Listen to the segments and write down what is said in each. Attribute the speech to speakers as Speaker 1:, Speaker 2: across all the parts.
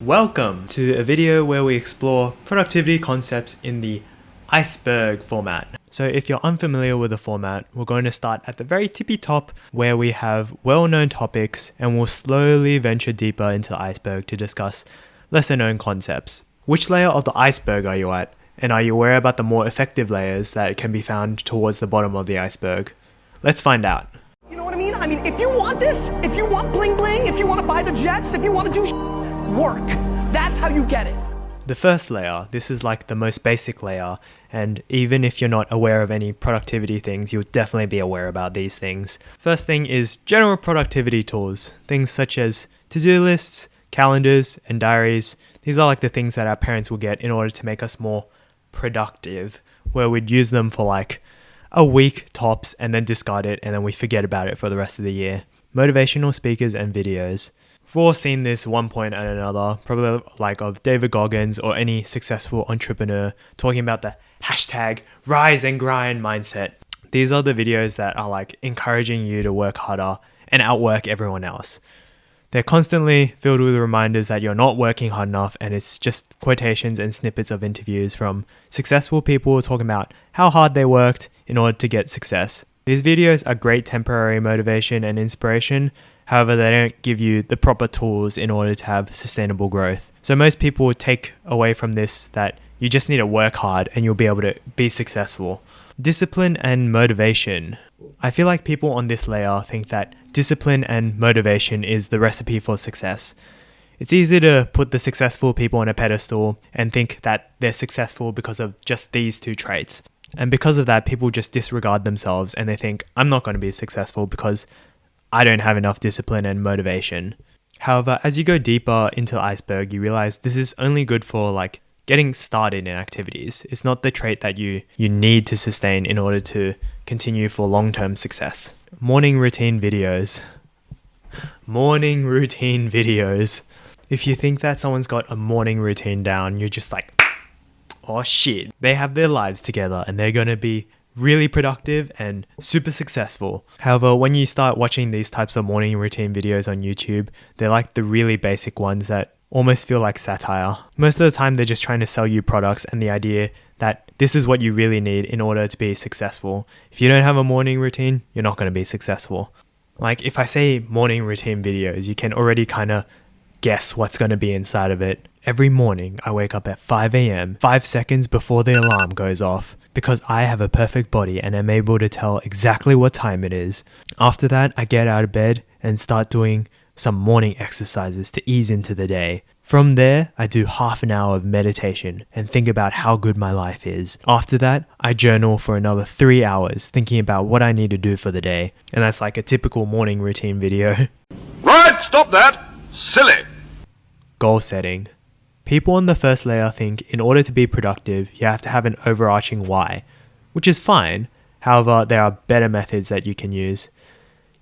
Speaker 1: Welcome to a video where we explore productivity concepts in the Iceberg format. So if you're unfamiliar with the format, we're going to start at the very tippy top where we have well-known topics and we'll slowly venture deeper into the iceberg to discuss lesser-known concepts. Which layer of the iceberg are you at? And are you aware about the more effective layers that can be found towards the bottom of the iceberg? Let's find out.
Speaker 2: You know what I mean? If you want this, if you want bling bling, if you want to buy the jets, if you want to do work, that's how you get it.
Speaker 1: The first layer, this is like the most basic layer, and even if you're not aware of any productivity things, you'll definitely be aware about these things. First thing is general productivity tools, things such as to-do lists, calendars, and diaries. These are like the things that our parents will get in order to make us more productive, where we'd use them for like a week tops and then discard it and then we forget about it for the rest of the year. Motivational speakers and videos. We've all seen this one point and another, probably like of David Goggins or any successful entrepreneur talking about the hashtag rise and grind mindset. These are the videos that are like encouraging you to work harder and outwork everyone else. They're constantly filled with reminders that you're not working hard enough, and it's just quotations and snippets of interviews from successful people talking about how hard they worked in order to get success. These videos are great temporary motivation and inspiration. However, they don't give you the proper tools in order to have sustainable growth. So most people would take away from this that you just need to work hard and you'll be able to be successful. Discipline and motivation. I feel like people on this layer think that discipline and motivation is the recipe for success. It's easy to put the successful people on a pedestal and think that they're successful because of just these two traits. And because of that, people just disregard themselves and they think, I'm not going to be successful because I don't have enough discipline and motivation. However, as you go deeper into the iceberg, you realize this is only good for like getting started in activities. It's not the trait that you need to sustain in order to continue for long-term success. Morning routine videos. Morning routine videos. If you think that someone's got a morning routine down, you're just like, oh shit. They have their lives together and they're going to be really productive and super successful. However, when you start watching these types of morning routine videos on YouTube, they're like the really basic ones that almost feel like satire. Most of the time, they're just trying to sell you products and the idea that this is what you really need in order to be successful. If you don't have a morning routine, you're not going to be successful. Like if I say morning routine videos, you can already kind of guess what's going to be inside of it. Every morning, I wake up at 5 a.m., 5 seconds before the alarm goes off, because I have a perfect body and am able to tell exactly what time it is. After that, I get out of bed and start doing some morning exercises to ease into the day. From there, I do half an hour of meditation and think about how good my life is. After that, I journal for another 3 hours thinking about what I need to do for the day. And that's like a typical morning routine video.
Speaker 3: Right, stop that! Silly!
Speaker 1: Goal setting. People on the first layer think in order to be productive, you have to have an overarching why, which is fine. However, there are better methods that you can use.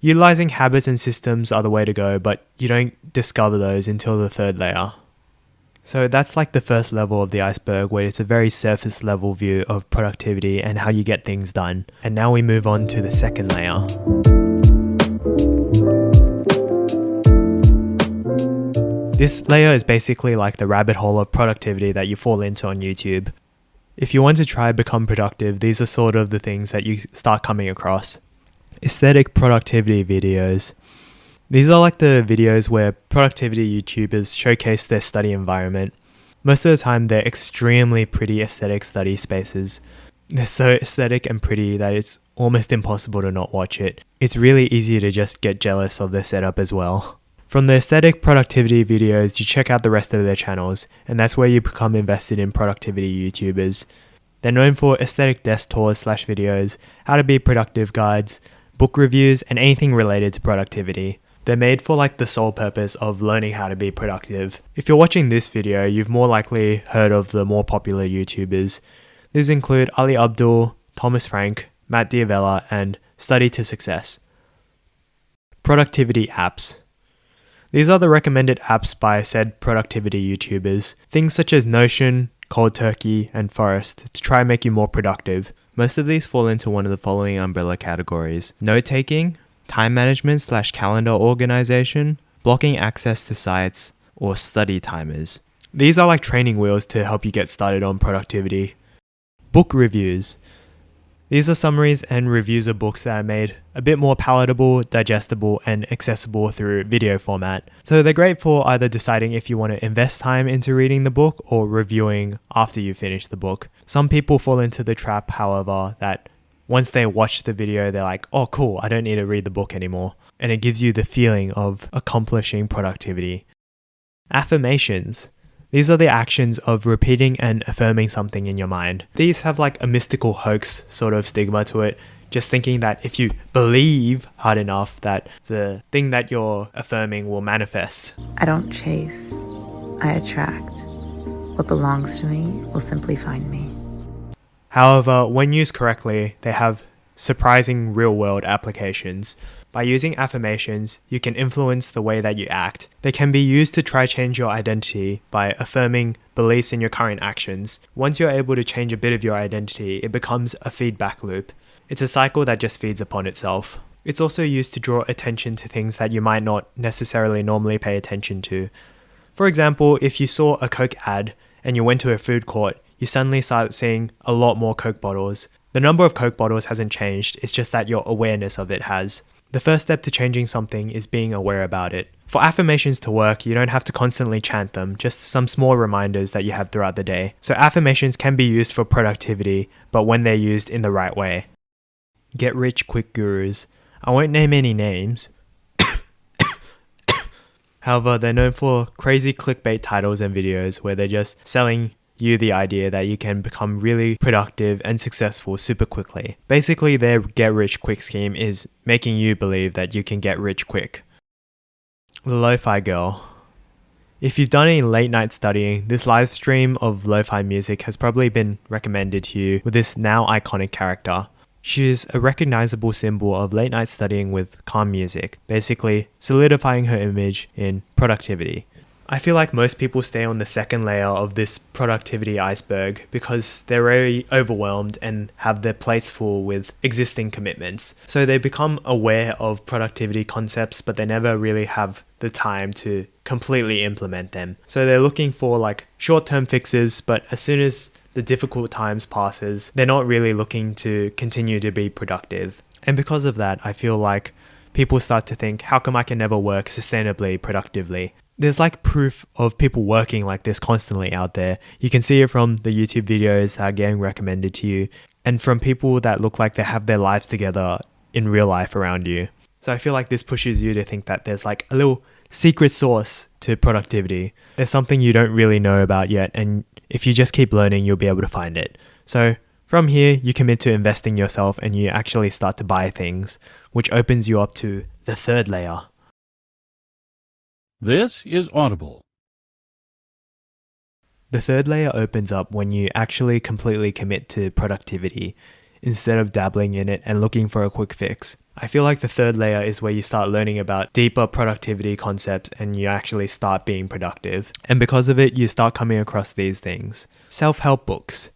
Speaker 1: Utilizing habits and systems are the way to go, but you don't discover those until the third layer. So that's like the first level of the iceberg, where it's a very surface level view of productivity and how you get things done. And now we move on to the second layer. This layer is basically like the rabbit hole of productivity that you fall into on YouTube. If you want to try become productive, these are sort of the things that you start coming across. Aesthetic productivity videos. These are like the videos where productivity YouTubers showcase their study environment. Most of the time, they're extremely pretty aesthetic study spaces. They're so aesthetic and pretty that it's almost impossible to not watch it. It's really easy to just get jealous of their setup as well. From the aesthetic productivity videos, you check out the rest of their channels, and that's where you become invested in productivity YouTubers. They're known for aesthetic desk tours / videos, how to be productive guides, book reviews, and anything related to productivity. They're made for like the sole purpose of learning how to be productive. If you're watching this video, you've more likely heard of the more popular YouTubers. These include Ali Abdul, Thomas Frank, Matt Diavella, and Study to Success. Productivity apps. These are the recommended apps by said productivity YouTubers. Things such as Notion, Cold Turkey, and Forest to try and make you more productive. Most of these fall into one of the following umbrella categories: note-taking, time management / calendar organization, blocking access to sites, or study timers. These are like training wheels to help you get started on productivity. Book reviews. These are summaries and reviews of books that are made a bit more palatable, digestible, and accessible through video format. So they're great for either deciding if you want to invest time into reading the book or reviewing after you finish the book. Some people fall into the trap, however, that once they watch the video, they're like, oh cool, I don't need to read the book anymore. And it gives you the feeling of accomplishing productivity. Affirmations. These are the actions of repeating and affirming something in your mind. These have like a mystical hoax sort of stigma to it, just thinking that if you believe hard enough that the thing that you're affirming will manifest.
Speaker 4: I don't chase, I attract. What belongs to me will simply find me.
Speaker 1: However, when used correctly, they have surprising real-world applications. By using affirmations, you can influence the way that you act. They can be used to try change your identity by affirming beliefs in your current actions. Once you're able to change a bit of your identity, it becomes a feedback loop. It's a cycle that just feeds upon itself. It's also used to draw attention to things that you might not necessarily normally pay attention to. For example, if you saw a Coke ad and you went to a food court, you suddenly start seeing a lot more Coke bottles. The number of Coke bottles hasn't changed, it's just that your awareness of it has. The first step to changing something is being aware about it. For affirmations to work, you don't have to constantly chant them, just some small reminders that you have throughout the day. So affirmations can be used for productivity, but when they're used in the right way. Get rich quick gurus. I won't name any names. However, they're known for crazy clickbait titles and videos where they're just selling you the idea that you can become really productive and successful super quickly. Basically, their get rich quick scheme is making you believe that you can get rich quick. The Lo-Fi Girl. If you've done any late night studying, this live stream of lo-fi music has probably been recommended to you with this now iconic character. She is a recognizable symbol of late night studying with calm music, basically solidifying her image in productivity. I feel like most people stay on the second layer of this productivity iceberg because they're very overwhelmed and have their plates full with existing commitments. So they become aware of productivity concepts, but they never really have the time to completely implement them. So they're looking for like short-term fixes, but as soon as the difficult times passes, they're not really looking to continue to be productive. And because of that, I feel like people start to think, how come I can never work sustainably, productively? There's like proof of people working like this constantly out there. You can see it from the YouTube videos that are getting recommended to you and from people that look like they have their lives together in real life around you. So I feel like this pushes you to think that there's like a little secret sauce to productivity. There's something you don't really know about yet, and if you just keep learning, you'll be able to find it. So from here, you commit to investing yourself and you actually start to buy things, which opens you up to the third layer.
Speaker 5: This is Audible.
Speaker 1: The third layer opens up when you actually completely commit to productivity instead of dabbling in it and looking for a quick fix. I feel like the third layer is where you start learning about deeper productivity concepts and you actually start being productive. And because of it, you start coming across these things. Self-help books.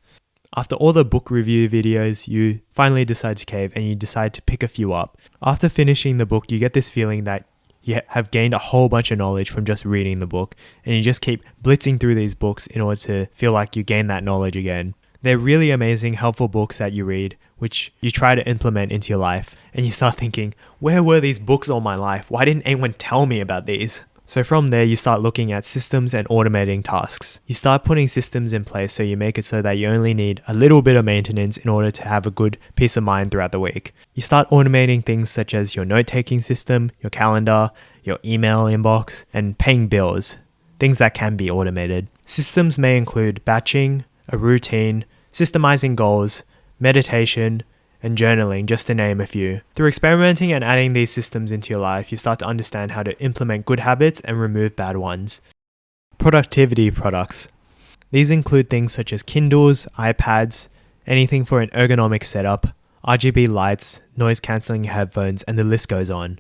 Speaker 1: After all the book review videos, you finally decide to cave and you decide to pick a few up. After finishing the book, you get this feeling that you have gained a whole bunch of knowledge from just reading the book, and you just keep blitzing through these books in order to feel like you gain that knowledge again. They're really amazing, helpful books that you read, which you try to implement into your life, and you start thinking, where were these books all my life? Why didn't anyone tell me about these? So from there, you start looking at systems and automating tasks. You start putting systems in place so you make it so that you only need a little bit of maintenance in order to have a good peace of mind throughout the week. You start automating things such as your note-taking system, your calendar, your email inbox, and paying bills, things that can be automated. Systems may include batching, a routine, systemizing goals, meditation, and journaling, just to name a few. Through experimenting and adding these systems into your life, you start to understand how to implement good habits and remove bad ones. Productivity products. These include things such as Kindles, iPads, anything for an ergonomic setup, RGB lights, noise-cancelling headphones, and the list goes on.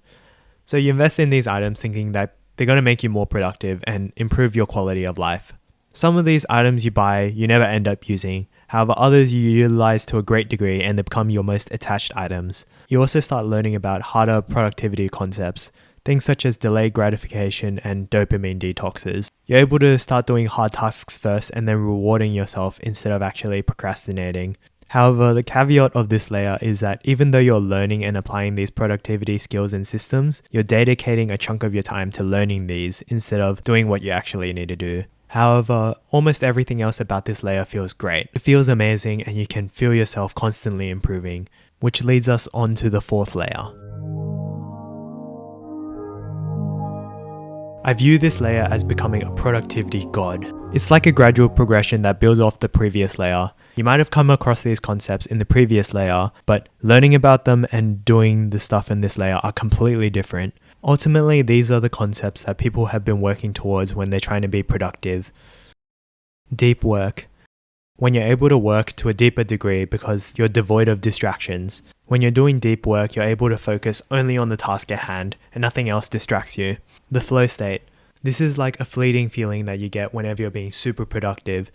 Speaker 1: So you invest in these items thinking that they're going to make you more productive and improve your quality of life. Some of these items you buy, you never end up using. However, others you utilize to a great degree and they become your most attached items. You also start learning about harder productivity concepts, things such as delayed gratification and dopamine detoxes. You're able to start doing hard tasks first and then rewarding yourself instead of actually procrastinating. However, the caveat of this layer is that even though you're learning and applying these productivity skills and systems, you're dedicating a chunk of your time to learning these instead of doing what you actually need to do. However, almost everything else about this layer feels great. It feels amazing and you can feel yourself constantly improving, which leads us on to the fourth layer. I view this layer as becoming a productivity god. It's like a gradual progression that builds off the previous layer. You might have come across these concepts in the previous layer, but learning about them and doing the stuff in this layer are completely different. Ultimately, these are the concepts that people have been working towards when they're trying to be productive. Deep work. When you're able to work to a deeper degree because you're devoid of distractions. When you're doing deep work, you're able to focus only on the task at hand and nothing else distracts you. The flow state. This is like a fleeting feeling that you get whenever you're being super productive.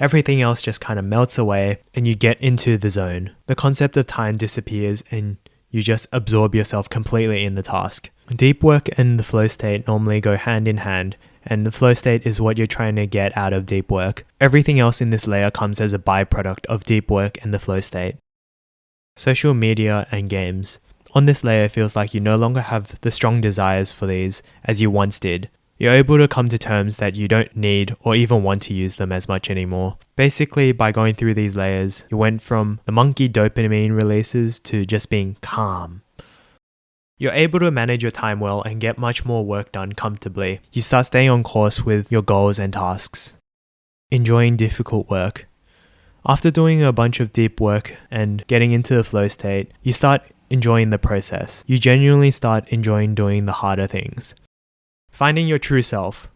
Speaker 1: Everything else just kind of melts away and you get into the zone. The concept of time disappears and you just absorb yourself completely in the task. Deep work and the flow state normally go hand in hand, and the flow state is what you're trying to get out of deep work. Everything else in this layer comes as a byproduct of deep work and the flow state. Social media and games. On this layer, it feels like you no longer have the strong desires for these as you once did. You're able to come to terms that you don't need or even want to use them as much anymore. Basically, by going through these layers, you went from the monkey dopamine releases to just being calm. You're able to manage your time well and get much more work done comfortably. You start staying on course with your goals and tasks. Enjoying difficult work. After doing a bunch of deep work and getting into the flow state, you start enjoying the process. You genuinely start enjoying doing the harder things. Finding your true self.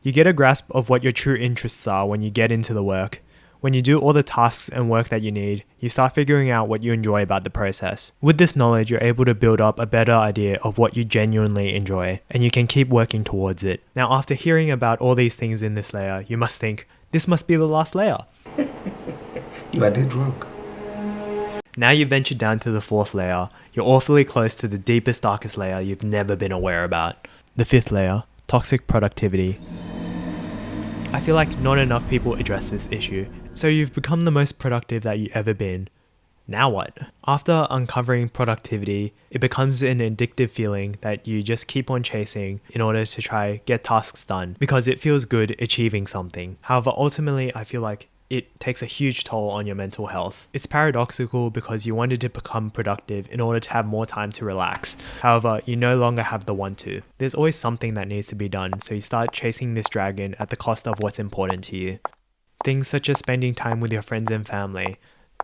Speaker 1: You get a grasp of what your true interests are when you get into the work. When you do all the tasks and work that you need, you start figuring out what you enjoy about the process. With this knowledge, you're able to build up a better idea of what you genuinely enjoy, and you can keep working towards it. Now, after hearing about all these things in this layer, you must think, this must be the last layer.
Speaker 5: You are dead wrong.
Speaker 1: Now you've ventured down to the fourth layer. You're awfully close to the deepest, darkest layer you've never been aware about. The fifth layer, toxic productivity. I feel like not enough people address this issue. So you've become the most productive that you've ever been. Now what? After uncovering productivity, it becomes an addictive feeling that you just keep on chasing in order to try get tasks done because it feels good achieving something. However, ultimately, I feel like it takes a huge toll on your mental health. It's paradoxical because you wanted to become productive in order to have more time to relax. However, you no longer have the want to. There's always something that needs to be done, so you start chasing this dragon at the cost of what's important to you. Things such as spending time with your friends and family,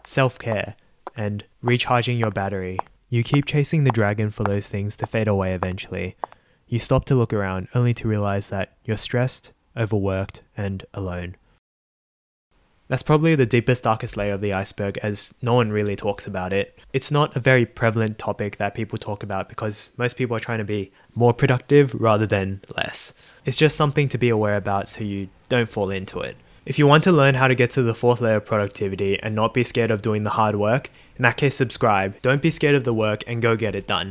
Speaker 1: self-care, and recharging your battery. You keep chasing the dragon for those things to fade away eventually. You stop to look around only to realize that you're stressed, overworked, and alone. That's probably the deepest, darkest layer of the iceberg as no one really talks about it. It's not a very prevalent topic that people talk about because most people are trying to be more productive rather than less. It's just something to be aware about so you don't fall into it. If you want to learn how to get to the fourth layer of productivity and not be scared of doing the hard work, in that case subscribe. Don't be scared of the work and go get it done.